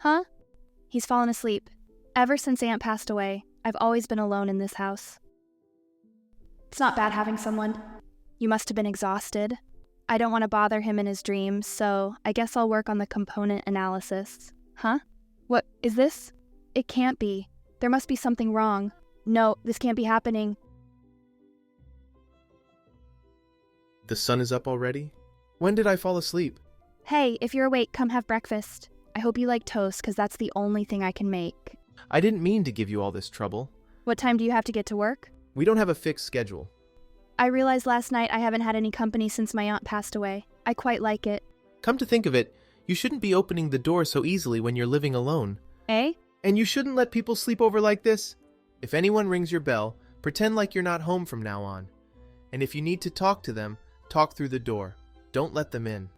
Huh? He's fallen asleep. Ever since Aunt passed away, I've always been alone in this house. It's not bad having someone. You must have been exhausted. I don't want to bother him in his dreams, so I guess I'll work on the component analysis. Huh? What is this? It can't be. There must be something wrong. No, this can't be happening. The sun is up already? When did I fall asleep? Hey, if you're awake, come have breakfast. I hope you like toast, because that's the only thing I can make. I didn't mean to give you all this trouble. What time do you have to get to work? We don't have a fixed schedule. I realized last night I haven't had any company since my aunt passed away. I quite like it. Come to think of it, you shouldn't be opening the door so easily when you're living alone. Eh? And you shouldn't let people sleep over like this. If anyone rings your bell, pretend like you're not home from now on. And if you need to talk to them, talk through the door. Don't let them in.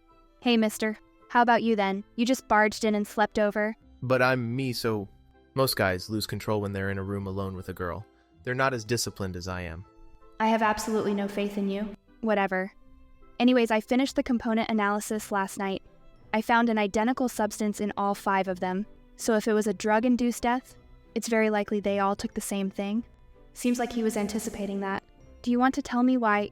Hey, mister. How about you then? You just barged in and slept over. But I'm me, so most guys lose control when they're in a room alone with a girl. They're not as disciplined as I am. I have absolutely no faith in you. Whatever. Anyways, I finished the component analysis last night. I found an identical substance in all 5 of them. So if it was a drug-induced death, it's very likely they all took the same thing. Seems like he was anticipating that. Do you want to tell me why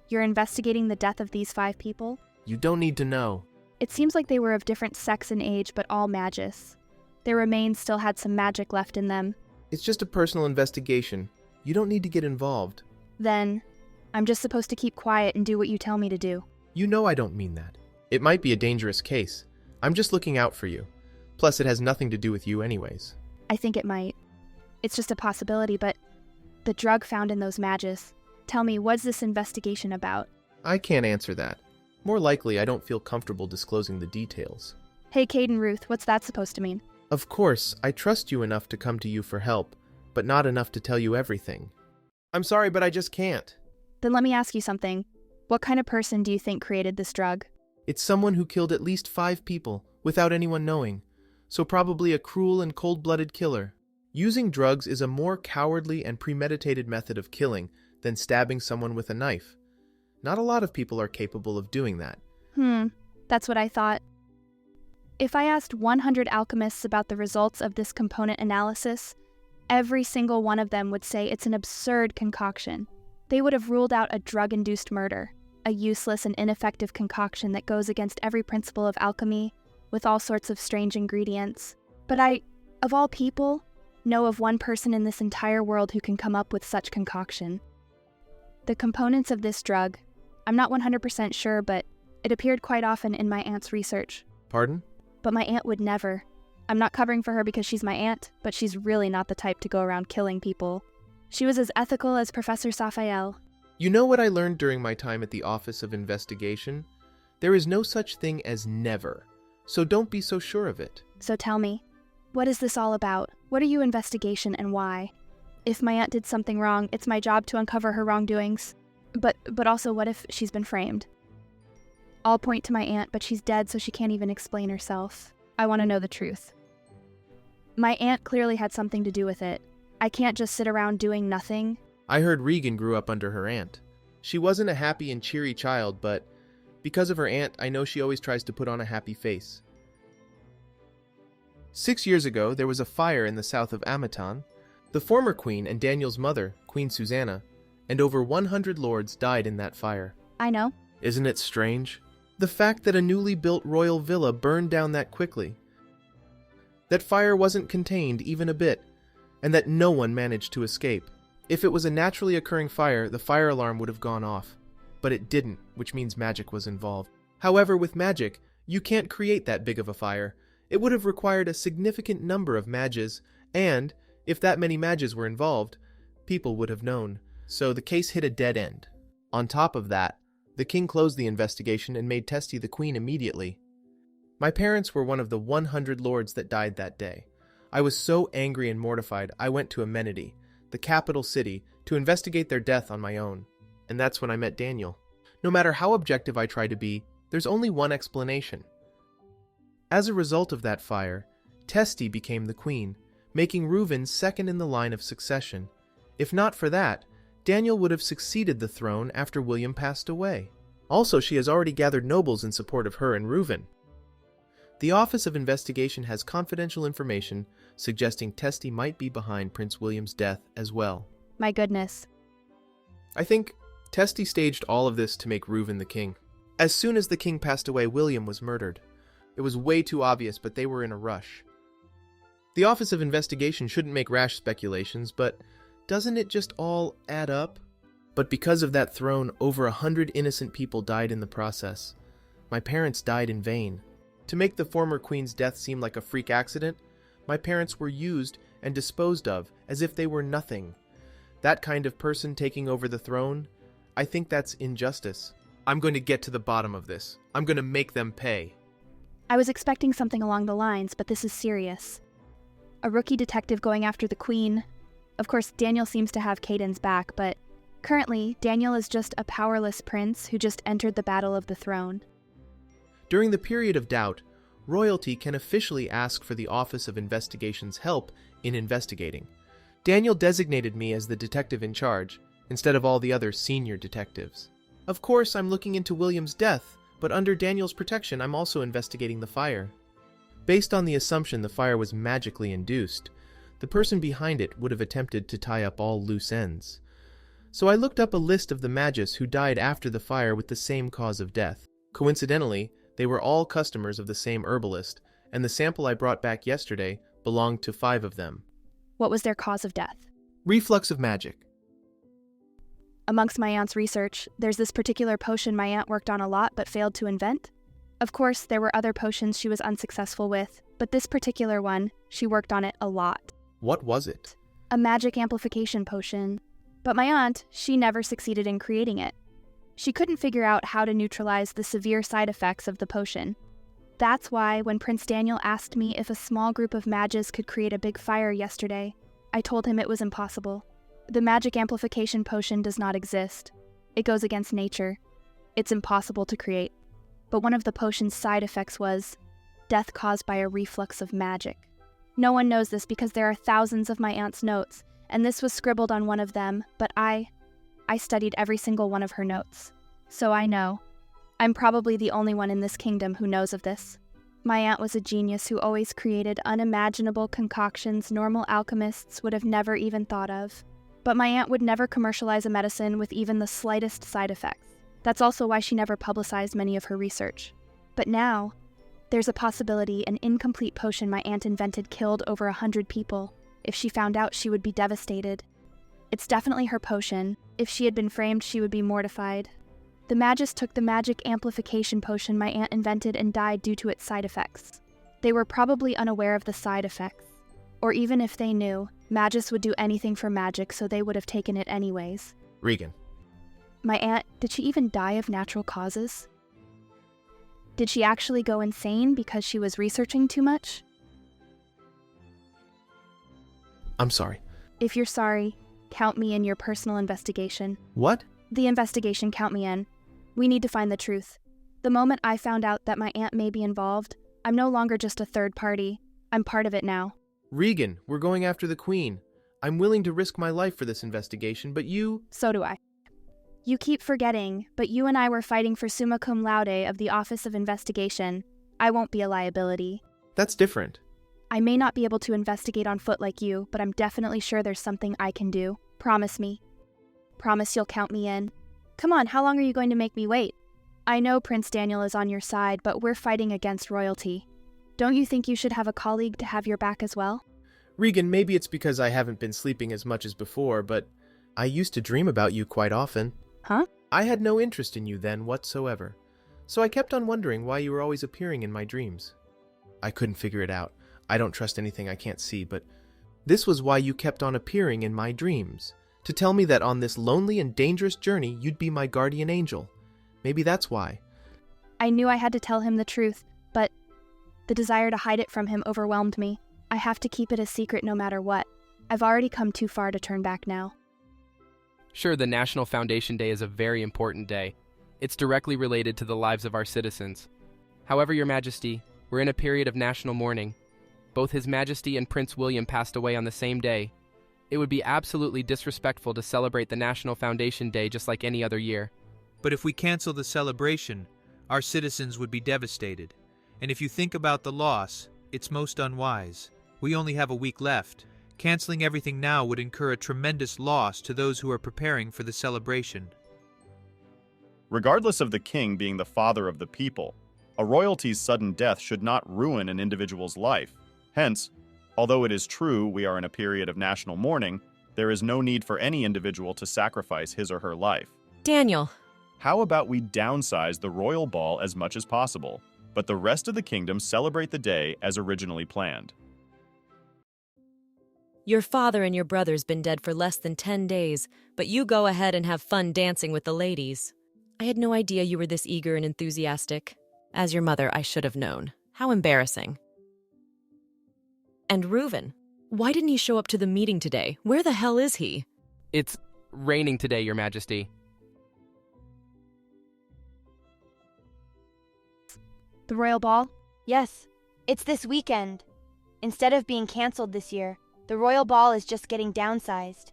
you're investigating the death of these 5 people? You don't need to know. It seems like they were of different sex and age, but all magus. Their remains still had some magic left in them. It's just a personal investigation. You don't need to get involved. Then, I'm just supposed to keep quiet and do what you tell me to do. You know I don't mean that. It might be a dangerous case. I'm just looking out for you. Plus, it has nothing to do with you anyways. I think it might. It's just a possibility, but the drug found in those magus. Tell me, what's this investigation about? I can't answer that. More likely, I don't feel comfortable disclosing the details. Hey, Cade and Ruth, what's that supposed to mean? Of course, I trust you enough to come to you for help, but not enough to tell you everything. I'm sorry, but I just can't. Then let me ask you something. What kind of person do you think created this drug? It's someone who killed at least 5 people, without anyone knowing. So probably a cruel and cold-blooded killer. Using drugs is a more cowardly and premeditated method of killing than stabbing someone with a knife. Not a lot of people are capable of doing that. That's what I thought. If I asked 100 alchemists about the results of this component analysis, every single one of them would say it's an absurd concoction. They would have ruled out a drug-induced murder, a useless and ineffective concoction that goes against every principle of alchemy, with all sorts of strange ingredients. But I, of all people, know of one person in this entire world who can come up with such concoction. The components of this drug, I'm not 100% sure, but it appeared quite often in my aunt's research. Pardon? But my aunt would never. I'm not covering for her because she's my aunt, but she's really not the type to go around killing people. She was as ethical as Professor Raphael. You know what I learned during my time at the Office of Investigation? There is no such thing as never, so don't be so sure of it. So tell me, what is this all about? What are you investigation and why? If my aunt did something wrong, it's my job to uncover her wrongdoings. But also, what if she's been framed? I'll point to my aunt, but she's dead, so she can't even explain herself. I want to know the truth. My aunt clearly had something to do with it. I can't just sit around doing nothing. I heard Regan grew up under her aunt. She wasn't a happy and cheery child, but because of her aunt, I know she always tries to put on a happy face. 6 years ago, there was a fire in the south of Amaton. The former queen and Daniel's mother, Queen Susanna, and over 100 lords died in that fire. I know. Isn't it strange? The fact that a newly built royal villa burned down that quickly. That fire wasn't contained even a bit, and that no one managed to escape. If it was a naturally occurring fire, the fire alarm would have gone off. But it didn't, which means magic was involved. However, with magic, you can't create that big of a fire. It would have required a significant number of mages, and, if that many mages were involved, people would have known. So the case hit a dead end. On top of that, the king closed the investigation and made Testi the queen immediately. My parents were one of the 100 lords that died that day. I was so angry and mortified, I went to Amenity, the capital city, to investigate their death on my own. And that's when I met Daniel. No matter how objective I try to be, there's only one explanation. As a result of that fire, Testi became the queen, making Reuven second in the line of succession. If not for that, Daniel would have succeeded the throne after William passed away. Also, she has already gathered nobles in support of her and Reuven. The Office of Investigation has confidential information suggesting Testy might be behind Prince William's death as well. My goodness. I think Testy staged all of this to make Reuven the king. As soon as the king passed away, William was murdered. It was way too obvious, but they were in a rush. The Office of Investigation shouldn't make rash speculations, but doesn't it just all add up? But because of that throne, over 100 innocent people died in the process. My parents died in vain. To make the former queen's death seem like a freak accident, my parents were used and disposed of as if they were nothing. That kind of person taking over the throne, I think that's injustice. I'm going to get to the bottom of this. I'm going to make them pay. I was expecting something along the lines, but this is serious. A rookie detective going after the queen. Of course, Daniel seems to have Caden's back, but currently, Daniel is just a powerless prince who just entered the battle of the throne. During the period of doubt, royalty can officially ask for the Office of Investigation's help in investigating. Daniel designated me as the detective in charge, instead of all the other senior detectives. Of course, I'm looking into William's death, but under Daniel's protection, I'm also investigating the fire. Based on the assumption the fire was magically induced, the person behind it would have attempted to tie up all loose ends. So I looked up a list of the magus who died after the fire with the same cause of death. Coincidentally, they were all customers of the same herbalist, and the sample I brought back yesterday belonged to 5 of them. What was their cause of death? Reflux of magic. Amongst my aunt's research, there's this particular potion my aunt worked on a lot but failed to invent. Of course, there were other potions she was unsuccessful with, but this particular one, she worked on it a lot. What was it? A magic amplification potion. But my aunt, she never succeeded in creating it. She couldn't figure out how to neutralize the severe side effects of the potion. That's why when Prince Daniel asked me if a small group of mages could create a big fire yesterday, I told him it was impossible. The magic amplification potion does not exist. It goes against nature. It's impossible to create. But one of the potion's side effects was death caused by a reflux of magic. No one knows this because there are thousands of my aunt's notes, and this was scribbled on one of them, but I studied every single one of her notes. So I know. I'm probably the only one in this kingdom who knows of this. My aunt was a genius who always created unimaginable concoctions normal alchemists would have never even thought of. But my aunt would never commercialize a medicine with even the slightest side effects. That's also why she never publicized many of her research. But now, there's a possibility an incomplete potion my aunt invented killed over 100 people. If she found out, she would be devastated. It's definitely her potion. If she had been framed, she would be mortified. The magus took the magic amplification potion my aunt invented and died due to its side effects. They were probably unaware of the side effects. Or even if they knew, magus would do anything for magic, so they would have taken it anyways. Regan. My aunt, did she even die of natural causes? Did she actually go insane because she was researching too much? I'm sorry. If you're sorry, count me in your personal investigation. What? The investigation, count me in. We need to find the truth. The moment I found out that my aunt may be involved, I'm no longer just a third party. I'm part of it now. Regan, we're going after the queen. I'm willing to risk my life for this investigation, but you... So do I. You keep forgetting, but you and I were fighting for summa cum laude of the Office of Investigation. I won't be a liability. That's different. I may not be able to investigate on foot like you, but I'm definitely sure there's something I can do. Promise me. Promise you'll count me in. Come on, how long are you going to make me wait? I know Prince Daniel is on your side, but we're fighting against royalty. Don't you think you should have a colleague to have your back as well? Regan, maybe it's because I haven't been sleeping as much as before, but I used to dream about you quite often. Huh? I had no interest in you then whatsoever, so I kept on wondering why you were always appearing in my dreams. I couldn't figure it out. I don't trust anything I can't see, but this was why you kept on appearing in my dreams, to tell me that on this lonely and dangerous journey you'd be my guardian angel. Maybe that's why. I knew I had to tell him the truth, but the desire to hide it from him overwhelmed me. I have to keep it a secret no matter what. I've already come too far to turn back now. Sure, the National Foundation Day is a very important day. It's directly related to the lives of our citizens. However, Your Majesty, we're in a period of national mourning. Both His Majesty and Prince William passed away on the same day. It would be absolutely disrespectful to celebrate the National Foundation Day just like any other year. But if we cancel the celebration, our citizens would be devastated. And if you think about the loss, it's most unwise. We only have a week left. Canceling everything now would incur a tremendous loss to those who are preparing for the celebration. Regardless of the king being the father of the people, a royalty's sudden death should not ruin an individual's life. Hence, although it is true we are in a period of national mourning, there is no need for any individual to sacrifice his or her life. Daniel. How about we downsize the royal ball as much as possible, but the rest of the kingdom celebrate the day as originally planned? Your father and your brother's been dead for less than 10 days, but you go ahead and have fun dancing with the ladies. I had no idea you were this eager and enthusiastic. As your mother, I should have known. How embarrassing. And Reuven, why didn't he show up to the meeting today? Where the hell is he? It's raining today, Your Majesty. The royal ball? Yes, it's this weekend. Instead of being canceled this year, the royal ball is just getting downsized.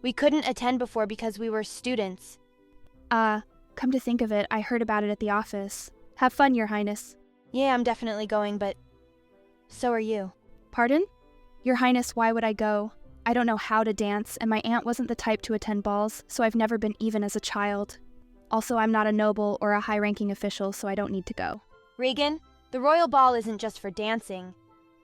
We couldn't attend before because we were students. Come to think of it, I heard about it at the office. Have fun, Your Highness. Yeah, I'm definitely going, but so are you. Pardon? Your Highness, why would I go? I don't know how to dance, and my aunt wasn't the type to attend balls, so I've never been even as a child. Also, I'm not a noble or a high-ranking official, so I don't need to go. Regan, the royal ball isn't just for dancing.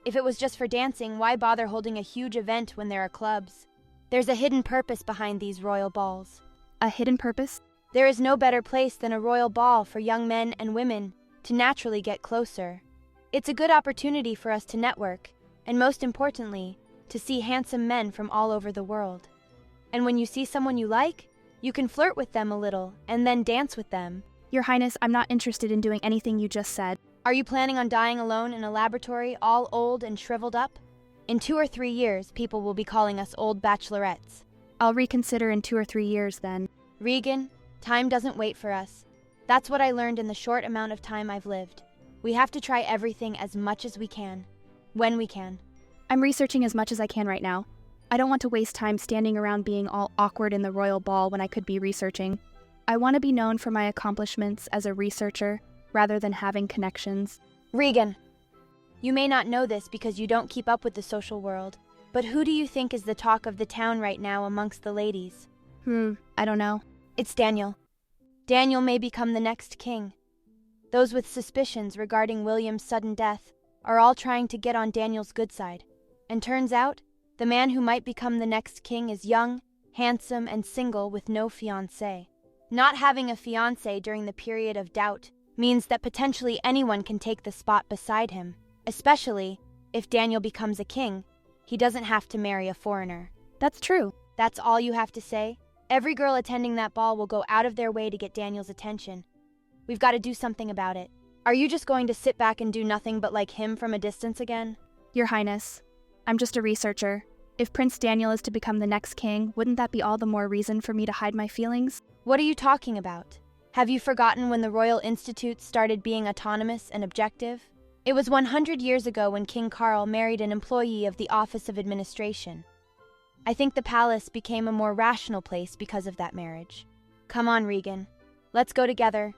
If it was just for dancing, why bother holding a huge event when there are clubs? There's a hidden purpose behind these royal balls. A hidden purpose? There is no better place than a royal ball for young men and women to naturally get closer. It's a good opportunity for us to network, and most importantly, to see handsome men from all over the world. And when you see someone you like, you can flirt with them a little and then dance with them. Your Highness, I'm not interested in doing anything you just said. Are you planning on dying alone in a laboratory, all old and shriveled up? In 2 or 3 years, people will be calling us old bachelorettes. I'll reconsider in 2 or 3 years then. Regan, time doesn't wait for us. That's what I learned in the short amount of time I've lived. We have to try everything as much as we can, when we can. I'm researching as much as I can right now. I don't want to waste time standing around being all awkward in the royal ball when I could be researching. I want to be known for my accomplishments as a researcher, rather than having connections. Regan, you may not know this because you don't keep up with the social world, but who do you think is the talk of the town right now amongst the ladies? I don't know. It's Daniel. Daniel may become the next king. Those with suspicions regarding William's sudden death are all trying to get on Daniel's good side. And turns out, the man who might become the next king is young, handsome, and single with no fiancé. Not having a fiancé during the period of doubt means that potentially anyone can take the spot beside him, especially if Daniel becomes a king. He doesn't have to marry a foreigner. That's true. That's all you have to say? Every girl attending that ball will go out of their way to get Daniel's attention. We've got to do something about it. Are you just going to sit back and do nothing but like him from a distance again? Your Highness, I'm just a researcher. If Prince Daniel is to become the next king, wouldn't that be all the more reason for me to hide my feelings? What are you talking about? Have you forgotten when the Royal Institutes started being autonomous and objective? It was 100 years ago when King Carl married an employee of the Office of Administration. I think the palace became a more rational place because of that marriage. Come on, Regan. Let's go together.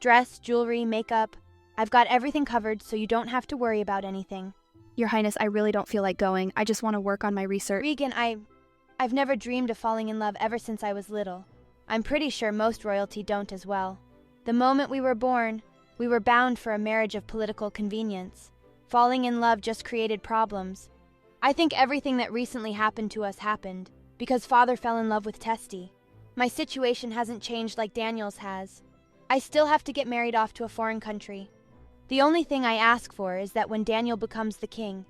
Dress, jewelry, makeup. I've got everything covered so you don't have to worry about anything. Your Highness, I really don't feel like going. I just want to work on my research. Regan, I've never dreamed of falling in love ever since I was little. I'm pretty sure most royalty don't as well. The moment we were born, we were bound for a marriage of political convenience. Falling in love just created problems. I think everything that recently happened to us happened because Father fell in love with Testy. My situation hasn't changed like Daniel's has. I still have to get married off to a foreign country. The only thing I ask for is that when Daniel becomes the king,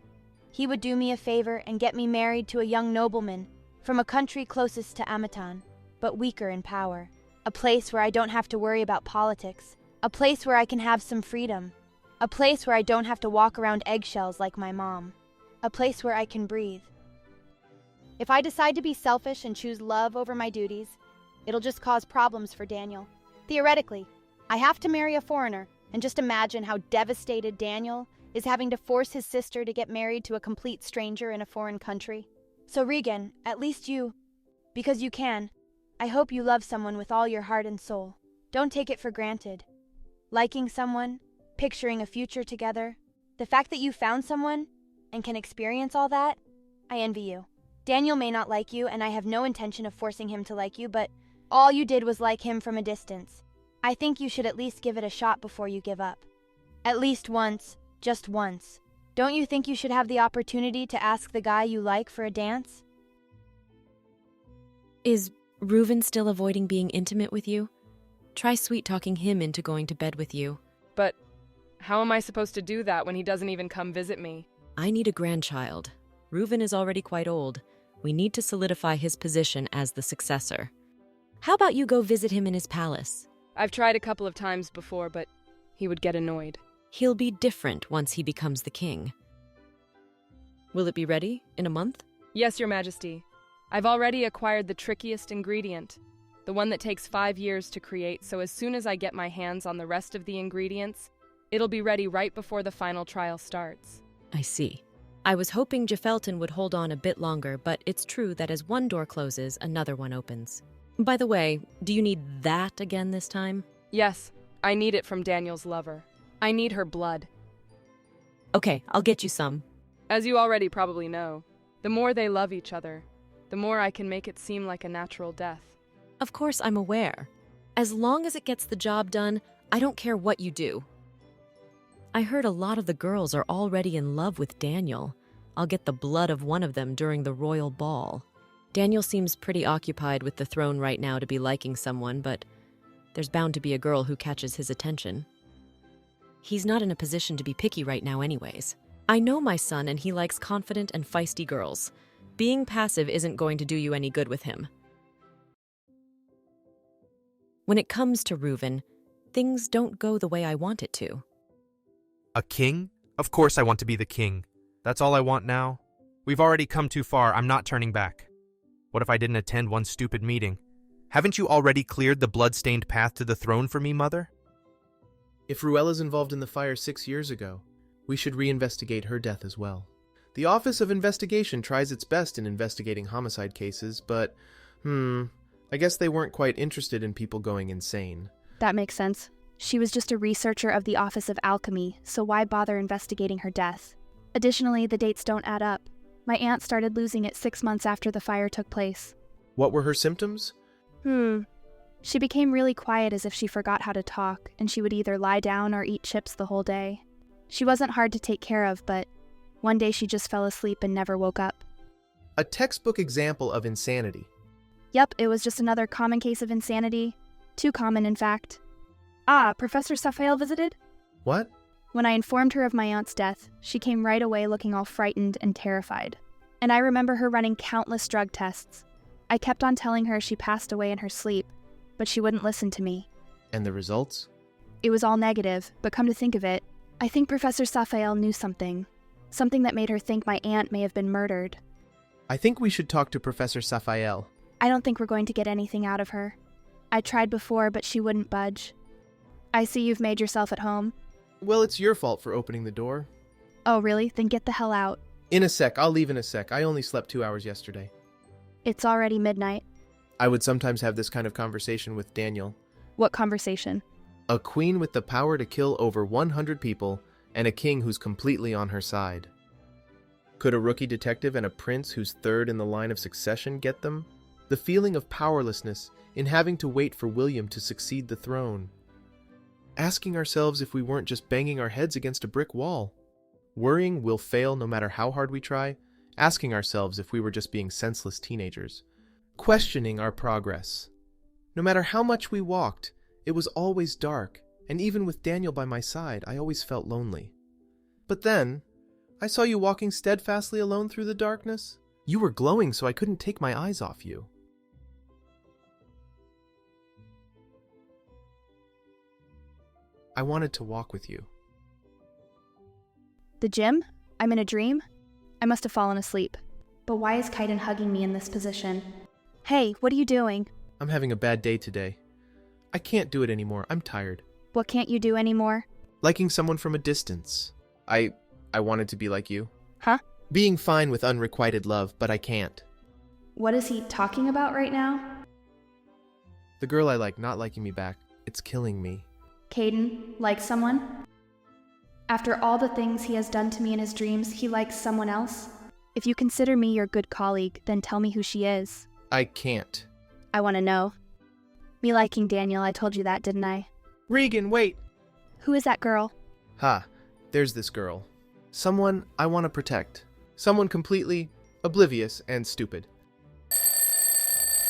he would do me a favor and get me married to a young nobleman from a country closest to Amatan, but weaker in power. A place where I don't have to worry about politics. A place where I can have some freedom. A place where I don't have to walk around eggshells like my mom. A place where I can breathe. If I decide to be selfish and choose love over my duties, it'll just cause problems for Daniel. Theoretically, I have to marry a foreigner, and just imagine how devastated Daniel is having to force his sister to get married to a complete stranger in a foreign country. So Regan, at least you, because you can, I hope you love someone with all your heart and soul. Don't take it for granted. Liking someone, picturing a future together. The fact that you found someone and can experience all that, I envy you. Daniel may not like you, and I have no intention of forcing him to like you, but all you did was like him from a distance. I think you should at least give it a shot before you give up. At least once, just once. Don't you think you should have the opportunity to ask the guy you like for a dance? Is Reuven still avoiding being intimate with you? Try sweet-talking him into going to bed with you. But how am I supposed to do that when he doesn't even come visit me? I need a grandchild. Reuven is already quite old. We need to solidify his position as the successor. How about you go visit him in his palace? I've tried a couple of times before, but he would get annoyed. He'll be different once he becomes the king. Will it be ready in a month? Yes, Your Majesty. I've already acquired the trickiest ingredient, the one that takes 5 years to create, so as soon as I get my hands on the rest of the ingredients, it'll be ready right before the final trial starts. I see. I was hoping Jafelton would hold on a bit longer, but it's true that as one door closes, another one opens. By the way, do you need that again this time? Yes, I need it from Daniel's lover. I need her blood. Okay, I'll get you some. As you already probably know, the more they love each other, the more I can make it seem like a natural death. Of course, I'm aware. As long as it gets the job done, I don't care what you do. I heard a lot of the girls are already in love with Daniel. I'll get the blood of one of them during the royal ball. Daniel seems pretty occupied with the throne right now to be liking someone, but there's bound to be a girl who catches his attention. He's not in a position to be picky right now anyways. I know my son and he likes confident and feisty girls. Being passive isn't going to do you any good with him. When it comes to Reuven, things don't go the way I want it to. A king? Of course I want to be the king. That's all I want now. We've already come too far, I'm not turning back. What if I didn't attend one stupid meeting? Haven't you already cleared the blood-stained path to the throne for me, Mother? If Ruella's involved in the fire 6 years ago, we should reinvestigate her death as well. The Office of Investigation tries its best in investigating homicide cases, but, I guess they weren't quite interested in people going insane. That makes sense. She was just a researcher of the Office of Alchemy, so why bother investigating her death? Additionally, the dates don't add up. My aunt started losing it 6 months after the fire took place. What were her symptoms? She became really quiet as if she forgot how to talk, and she would either lie down or eat chips the whole day. She wasn't hard to take care of, but one day she just fell asleep and never woke up. A textbook example of insanity. Yep, it was just another common case of insanity. Too common, in fact. Ah, Professor Saphael visited? What? When I informed her of my aunt's death, she came right away looking all frightened and terrified. And I remember her running countless drug tests. I kept on telling her she passed away in her sleep, but she wouldn't listen to me. And the results? It was all negative, but come to think of it, I think Professor Saphael knew something. Something that made her think my aunt may have been murdered. I think we should talk to Professor Saphael. I don't think we're going to get anything out of her. I tried before, but she wouldn't budge. I see you've made yourself at home. Well, it's your fault for opening the door. Oh, really? Then get the hell out. In a sec. I'll leave in a sec. I only slept 2 hours yesterday. It's already midnight. I would sometimes have this kind of conversation with Daniel. What conversation? A queen with the power to kill over 100 people, and a king who's completely on her side. Could a rookie detective and a prince who's third in the line of succession get them? The feeling of powerlessness in having to wait for William to succeed the throne. Asking ourselves if we weren't just banging our heads against a brick wall. Worrying we'll fail no matter how hard we try. Asking ourselves if we were just being senseless teenagers. Questioning our progress. No matter how much we walked, it was always dark, and even with Daniel by my side, I always felt lonely. But then, I saw you walking steadfastly alone through the darkness. You were glowing so I couldn't take my eyes off you. I wanted to walk with you. The gym? I'm in a dream? I must have fallen asleep. But why is Kaiden hugging me in this position? Hey, what are you doing? I'm having a bad day today. I can't do it anymore. I'm tired. What can't you do anymore? Liking someone from a distance. I wanted to be like you. Huh? Being fine with unrequited love, but I can't. What is he talking about right now? The girl I like not liking me back. It's killing me. Kaiden, like someone? After all the things he has done to me in his dreams, he likes someone else? If you consider me your good colleague, then tell me who she is. I can't. I want to know. Me liking Daniel, I told you that, didn't I? Regan, wait! Who is that girl? Ha, there's this girl. Someone I want to protect. Someone completely oblivious and stupid.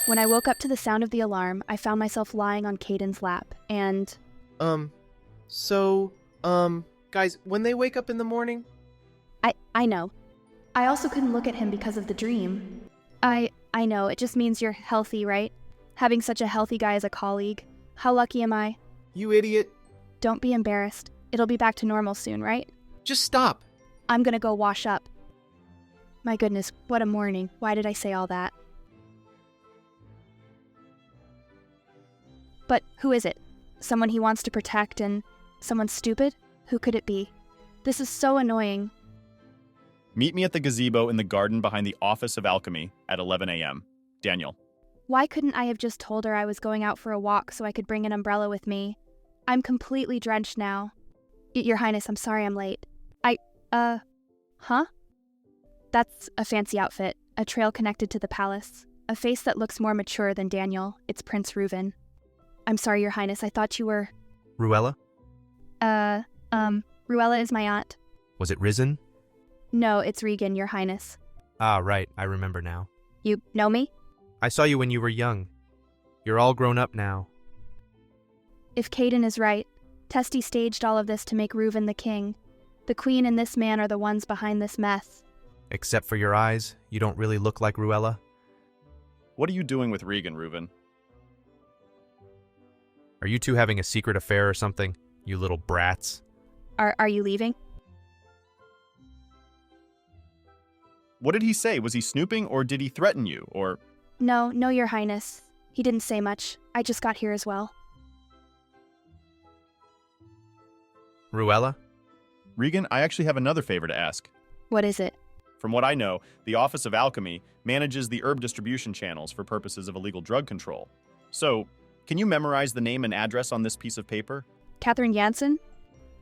When I woke up to the sound of the alarm, I found myself lying on Caden's lap, and... Guys, when they wake up in the morning... I know. I also couldn't look at him because of the dream. I know, it just means you're healthy, right? Having such a healthy guy as a colleague. How lucky am I? You idiot. Don't be embarrassed. It'll be back to normal soon, right? Just stop. I'm gonna go wash up. My goodness, what a morning. Why did I say all that? But who is it? Someone he wants to protect and someone stupid? Who could it be? This is so annoying. Meet me at the gazebo in the garden behind the Office of Alchemy at 11 a.m. Daniel. Why couldn't I have just told her I was going out for a walk so I could bring an umbrella with me? I'm completely drenched now. Your Highness, I'm sorry I'm late. Huh? That's a fancy outfit, a trail connected to the palace. A face that looks more mature than Daniel. It's Prince Reuven. I'm sorry, Your Highness, I thought you were... Ruella? Ruella is my aunt. Was it Risen? No, it's Regan, Your Highness. Ah, right, I remember now. You know me? I saw you when you were young. You're all grown up now. If Caden is right, Testy staged all of this to make Reuven the king. The queen and this man are the ones behind this mess. Except for your eyes, you don't really look like Ruella. What are you doing with Regan, Reuven? Are you two having a secret affair or something, you little brats? Are you leaving? What did he say? Was he snooping, or did he threaten you, or... No, Your Highness. He didn't say much. I just got here as well. Ruella? Regan, I actually have another favor to ask. What is it? From what I know, the Office of Alchemy manages the herb distribution channels for purposes of illegal drug control. So, can you memorize the name and address on this piece of paper? Catherine Jansen?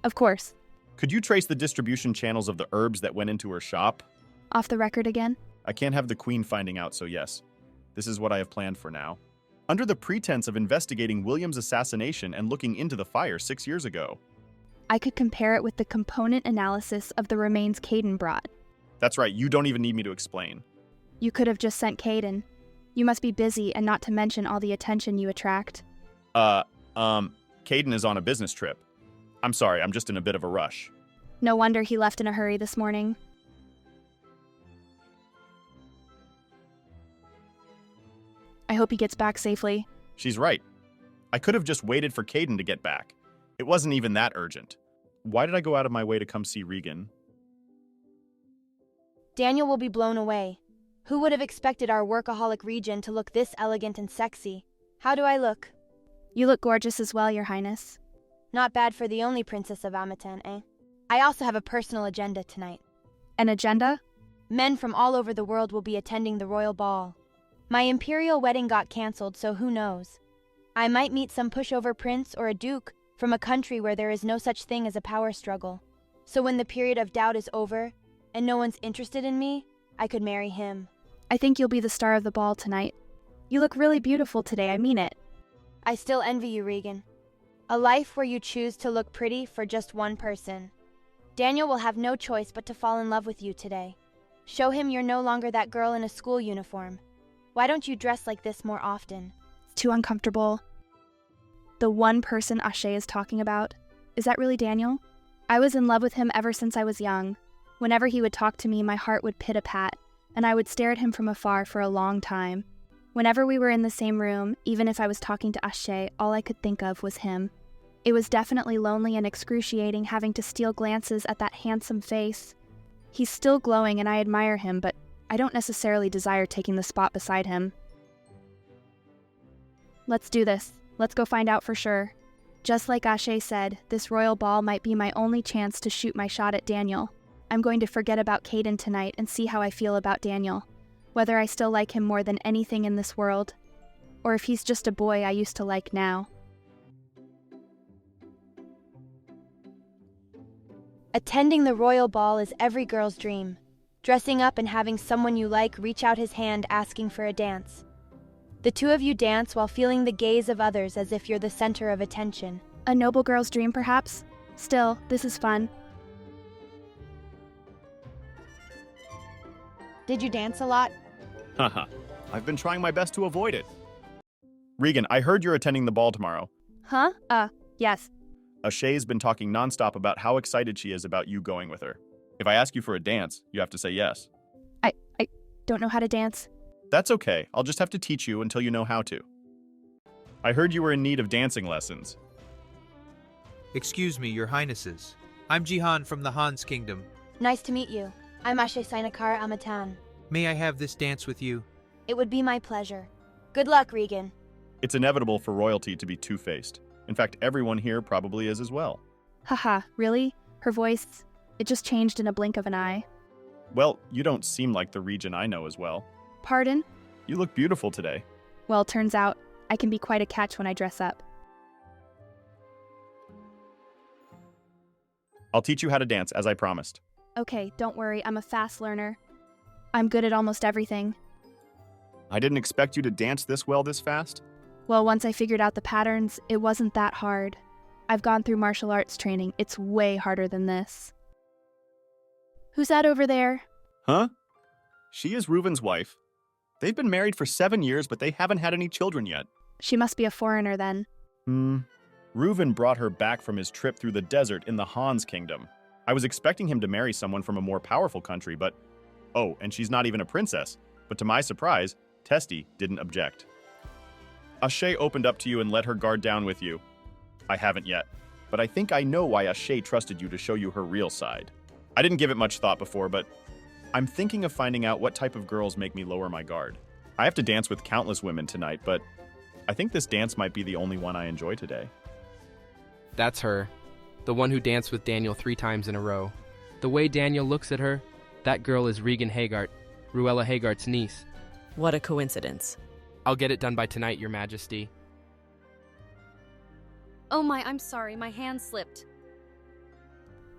Of course. Could you trace the distribution channels of the herbs that went into her shop? Off the record again? I can't have the Queen finding out, so yes. This is what I have planned for now. Under the pretense of investigating William's assassination and looking into the fire 6 years ago. I could compare it with the component analysis of the remains Caden brought. That's right, you don't even need me to explain. You could have just sent Caden. You must be busy, and not to mention all the attention you attract. Caden is on a business trip. I'm sorry, I'm just in a bit of a rush. No wonder he left in a hurry this morning. I hope he gets back safely. She's right. I could have just waited for Caden to get back. It wasn't even that urgent. Why did I go out of my way to come see Regan? Daniel will be blown away. Who would have expected our workaholic Regent to look this elegant and sexy? How do I look? You look gorgeous as well, Your Highness. Not bad for the only princess of Amatan, eh? I also have a personal agenda tonight. An agenda? Men from all over the world will be attending the royal ball. My imperial wedding got cancelled, so who knows? I might meet some pushover prince or a duke from a country where there is no such thing as a power struggle. So when the period of doubt is over, and no one's interested in me, I could marry him. I think you'll be the star of the ball tonight. You look really beautiful today, I mean it. I still envy you, Regan. A life where you choose to look pretty for just one person. Daniel will have no choice but to fall in love with you today. Show him you're no longer that girl in a school uniform. Why don't you dress like this more often? It's too uncomfortable. The one person Ashe is talking about, is that really Daniel? I was in love with him ever since I was young. Whenever he would talk to me, my heart would pit-a-pat, and I would stare at him from afar for a long time. Whenever we were in the same room, even if I was talking to Ashe, all I could think of was him. It was definitely lonely and excruciating having to steal glances at that handsome face. He's still glowing and I admire him, but I don't necessarily desire taking the spot beside him. Let's do this. Let's go find out for sure. Just like Ashe said, this royal ball might be my only chance to shoot my shot at Daniel. I'm going to forget about Caden tonight and see how I feel about Daniel. Whether I still like him more than anything in this world, or if he's just a boy I used to like now. Attending the royal ball is every girl's dream. Dressing up and having someone you like reach out his hand asking for a dance. The two of you dance while feeling the gaze of others as if you're the center of attention. A noble girl's dream, perhaps? Still, this is fun. Did you dance a lot? Haha, I've been trying my best to avoid it. Regan, I heard you're attending the ball tomorrow. Huh? Yes. Ashay's been talking nonstop about how excited she is about you going with her. If I ask you for a dance, you have to say yes. I don't know how to dance. That's okay. I'll just have to teach you until you know how to. I heard you were in need of dancing lessons. Excuse me, your highnesses. I'm Jihan from the Han's Kingdom. Nice to meet you. I'm Ashe Sainakar Amatan. May I have this dance with you? It would be my pleasure. Good luck, Regan. It's inevitable for royalty to be two-faced. In fact, everyone here probably is as well. Haha, really? Her voice, it just changed in a blink of an eye. Well, you don't seem like the Regent I know as well. Pardon? You look beautiful today. Well, turns out, I can be quite a catch when I dress up. I'll teach you how to dance, as I promised. Okay, don't worry, I'm a fast learner. I'm good at almost everything. I didn't expect you to dance this well this fast. Well, once I figured out the patterns, it wasn't that hard. I've gone through martial arts training. It's way harder than this. Who's that over there? Huh? She is Reuven's wife. They've been married for 7 years, but they haven't had any children yet. She must be a foreigner then. Reuven brought her back from his trip through the desert in the Han's Kingdom. I was expecting him to marry someone from a more powerful country, but... Oh, and she's not even a princess. But to my surprise, Testi didn't object. Ashe opened up to you and let her guard down with you. I haven't yet, but I think I know why Ashe trusted you to show you her real side. I didn't give it much thought before, but I'm thinking of finding out what type of girls make me lower my guard. I have to dance with countless women tonight, but I think this dance might be the only one I enjoy today. That's her. The one who danced with Daniel 3 times in a row. The way Daniel looks at her, that girl is Regan Hagart, Ruella Hagart's niece. What a coincidence. I'll get it done by tonight, Your Majesty. Oh my, I'm sorry, my hand slipped.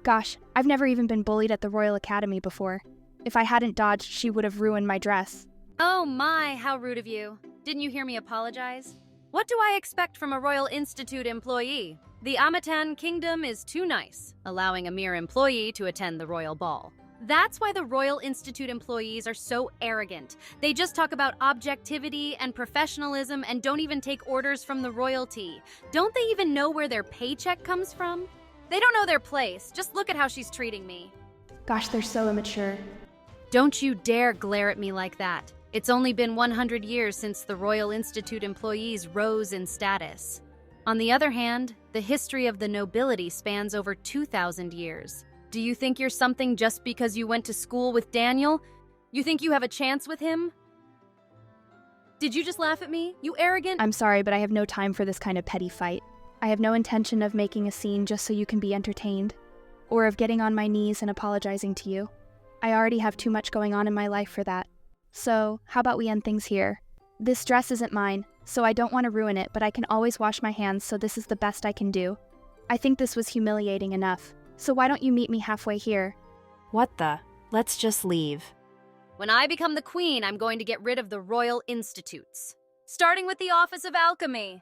Gosh, I've never even been bullied at the Royal Academy before. If I hadn't dodged, she would have ruined my dress. Oh my, how rude of you. Didn't you hear me apologize? What do I expect from a Royal Institute employee? The Amatan Kingdom is too nice, allowing a mere employee to attend the royal ball. That's why the Royal Institute employees are so arrogant. They just talk about objectivity and professionalism and don't even take orders from the royalty. Don't they even know where their paycheck comes from? They don't know their place. Just look at how she's treating me. Gosh, they're so immature. Don't you dare glare at me like that. It's only been 100 years since the Royal Institute employees rose in status. On the other hand, the history of the nobility spans over 2,000 years. Do you think you're something just because you went to school with Daniel? You think you have a chance with him? Did you just laugh at me? You arrogant— I'm sorry, but I have no time for this kind of petty fight. I have no intention of making a scene just so you can be entertained, or of getting on my knees and apologizing to you. I already have too much going on in my life for that. So, how about we end things here? This dress isn't mine, so I don't want to ruin it, but I can always wash my hands, so this is the best I can do. I think this was humiliating enough. So why don't you meet me halfway here? What the? Let's just leave. When I become the queen, I'm going to get rid of the Royal Institutes. Starting with the Office of Alchemy.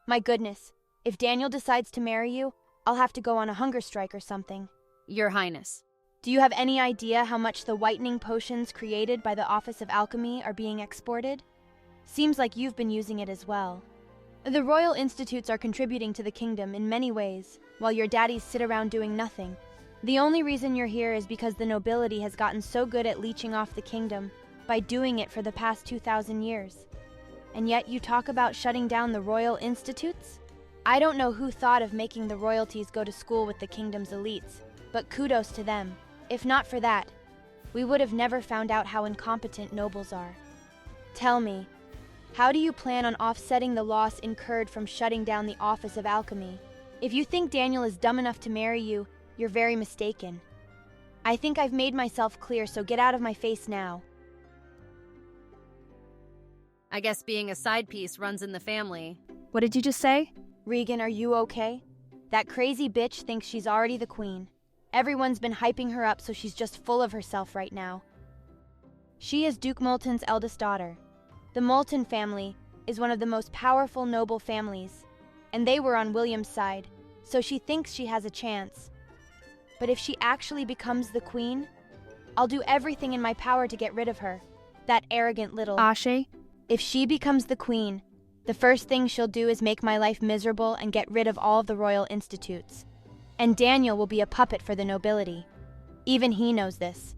My goodness, if Daniel decides to marry you, I'll have to go on a hunger strike or something. Your Highness. Do you have any idea how much the whitening potions created by the Office of Alchemy are being exported? Seems like you've been using it as well. The Royal Institutes are contributing to the kingdom in many ways, while your daddies sit around doing nothing. The only reason you're here is because the nobility has gotten so good at leeching off the kingdom by doing it for the past 2,000 years. And yet you talk about shutting down the Royal Institutes? I don't know who thought of making the royalties go to school with the kingdom's elites, but kudos to them. If not for that, we would have never found out how incompetent nobles are. Tell me, how do you plan on offsetting the loss incurred from shutting down the Office of Alchemy? If you think Daniel is dumb enough to marry you, you're very mistaken. I think I've made myself clear, so get out of my face now. I guess being a side piece runs in the family. What did you just say? Regan, are you okay? That crazy bitch thinks she's already the queen. Everyone's been hyping her up, so she's just full of herself right now. She is Duke Moulton's eldest daughter. The Moulton family is one of the most powerful noble families, and they were on William's side, so she thinks she has a chance. But if she actually becomes the queen, I'll do everything in my power to get rid of her. That arrogant little... Ashe? If she becomes the queen, the first thing she'll do is make my life miserable and get rid of all of the royal institutes. And Daniel will be a puppet for the nobility. Even he knows this.